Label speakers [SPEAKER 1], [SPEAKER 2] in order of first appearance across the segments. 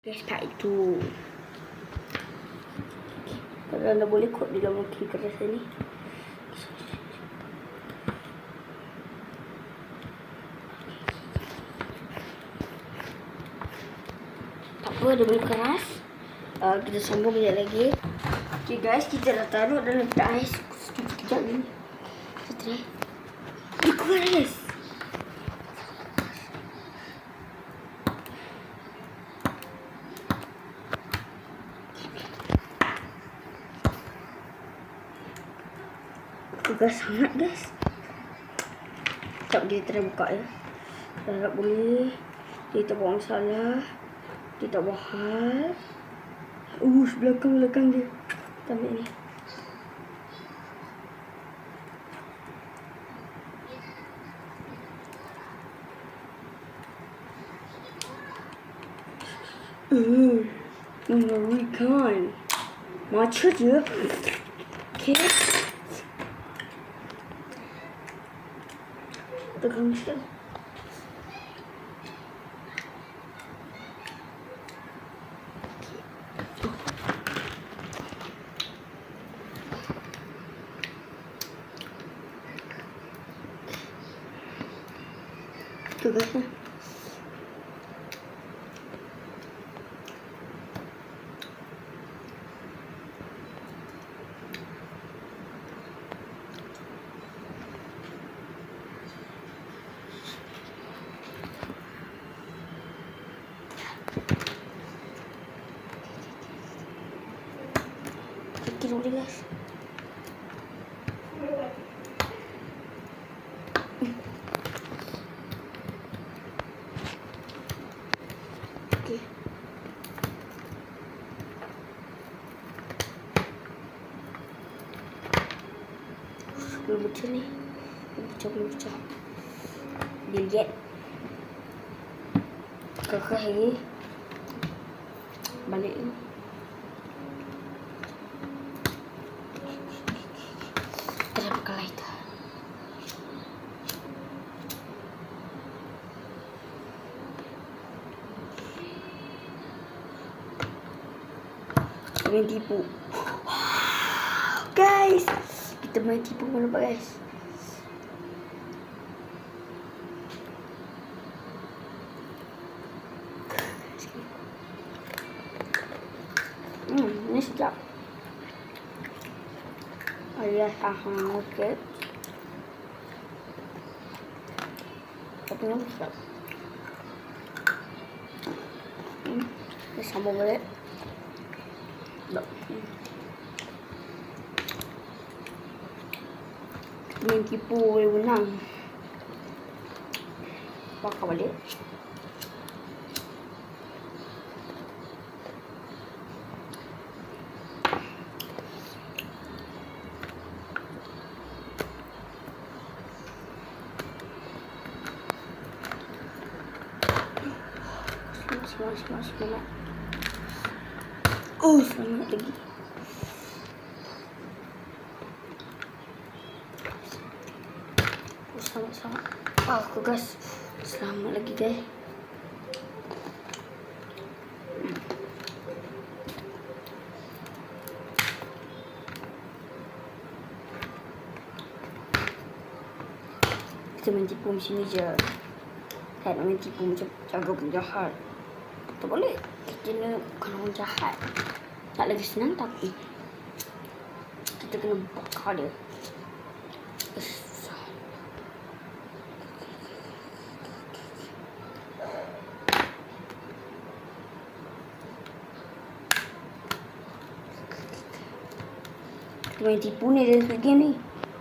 [SPEAKER 1] Guys, tak itu. Kalau anda boleh kod di dalam kiri kertas ni. Tak apa, dia boleh keras. Kita sambung kejap lagi. Okay guys, kita dah taruh dalam ais. Sekejap ni. Kita try. Dia keluar guys. Tugas sangat guys. Sekejap dia try buka ya. Kalau tak boleh, dia tak buat masalah. Dia tak buat hal. Belakang dia. Kita ambil ni. Mengerikan. Macam je. Okay. Tegang sekali. Tugasnya. Kira boleh guys. Okay. Belum pecah ni. Belum pecah. Dia lihat. Kakak lagi. Balik ni. Main tipu. Guys, kita main tipu mana nampak guys. Ini sedap. Alias okey. Tapi ini sedap. Kita sambung balik. Main tipu boleh menang. Bakar balik. Selamat. Selamat lagi. Selamat. Aku guys. Selamat lagi guys. Kita main tipu macam ni je. Tak nak main tipu macam jaga penjahat. Tak boleh. Kita bukan orang jahat. Tak lagi senang tapi kita kena bakar dia. Kita main tipu ni dari game ni.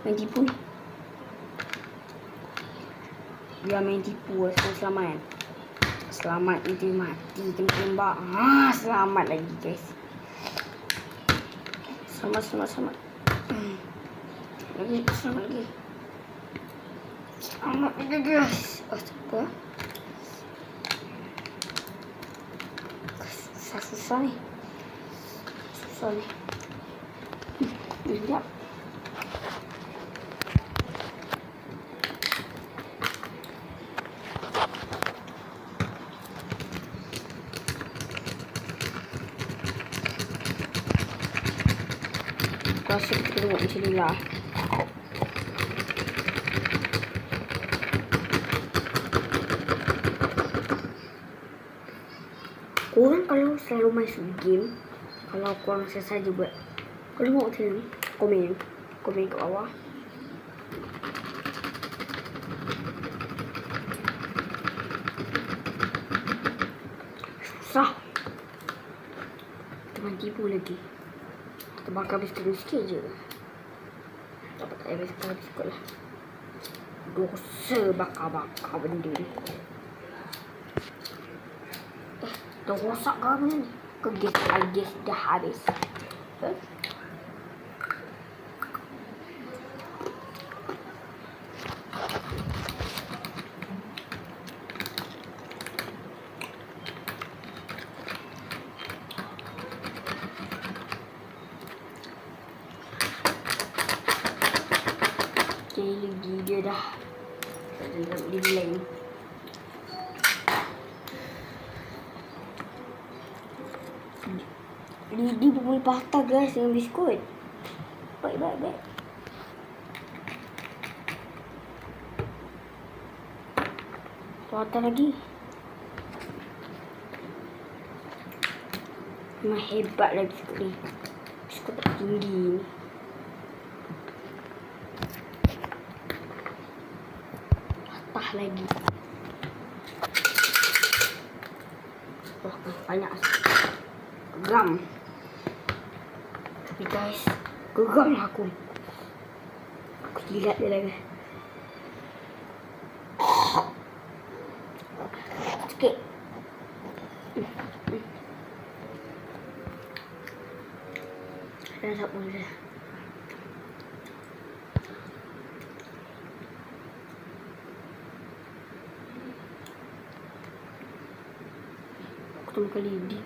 [SPEAKER 1] Main tipu ni. Biar main tipu selamat. Selamat nanti mati kena tembak. Selamat lagi guys. Selamat. Selamat lagi. Selamat lagi guys. Apa? Susah ni. Lihat. rasa kita tengok macam ni lah. Korang kalau selalu main game, kalau korang selesai je buat, korang tengok macam ni, komen kat bawah. Susah. Teman tipu lagi. Kita bakar biskut sikit je. Dapat tak bakar biskut lah. Dosa bakar-bakar benda ni. Dah rosak ke apa ni? Ke gas dah habis. Lagi dia dah dia lain. Dia pun boleh patah guys dengan biskut. Baik. Patah lagi. Memang hebat lah biskut ni. Biskut tak tinggi ni. Patah lagi. Wah, banyak. Geram. Tapi guys, geram lah aku. Aku jilat dia lagi. Sikit. Dah tak boleh. Aku tunggu kali di